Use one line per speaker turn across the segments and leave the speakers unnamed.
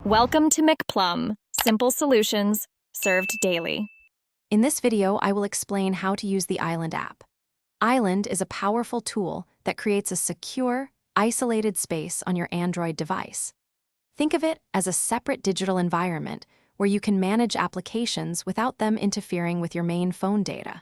Welcome to McPlum, simple solutions served daily.
In this video, I will explain how to use the Island app. Island is a powerful tool that creates a secure, isolated space on your Android device. Think of it as a separate digital environment where you can manage applications without them interfering with your main phone data.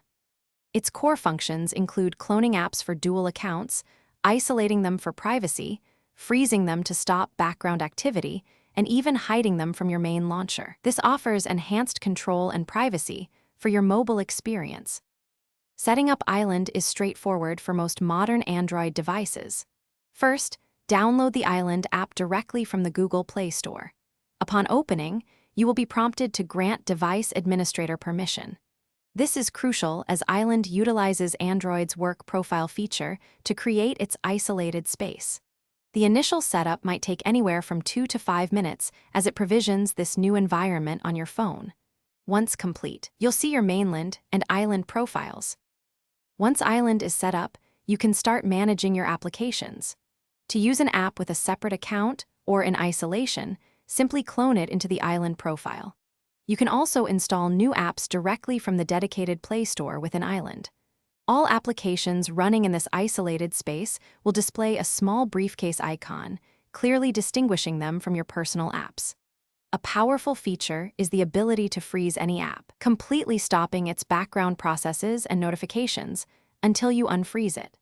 Its core functions include cloning apps for dual accounts, isolating them for privacy, freezing them to stop background activity, and even hiding them from your main launcher. This offers enhanced control and privacy for your mobile experience. Setting up Island is straightforward for most modern Android devices. First, download the Island app directly from the Google Play Store. Upon opening, you will be prompted to grant device administrator permission. This is crucial as Island utilizes Android's Work Profile feature to create its isolated space. The initial setup might take anywhere from 2 to 5 minutes as it provisions this new environment on your phone. Once complete, you'll see your mainland and Island profiles. Once Island is set up, you can start managing your applications. To use an app with a separate account or in isolation, simply clone it into the Island profile. You can also install new apps directly from the dedicated Play Store within Island. All applications running in this isolated space will display a small briefcase icon, clearly distinguishing them from your personal apps. A powerful feature is the ability to freeze any app, completely stopping its background processes and notifications until you unfreeze it.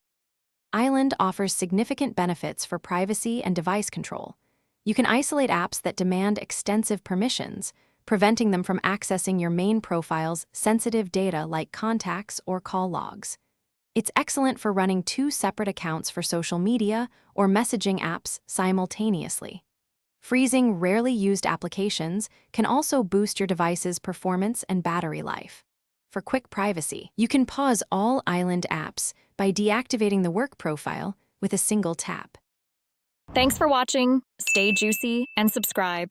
Island offers significant benefits for privacy and device control. You can isolate apps that demand extensive permissions, preventing them from accessing your main profile's sensitive data like contacts or call logs. It's excellent for running 2 separate accounts for social media or messaging apps simultaneously. Freezing rarely used applications can also boost your device's performance and battery life. For quick privacy, you can pause all Island apps by deactivating the work profile with a single tap.
Thanks for watching. Stay juicy and subscribe.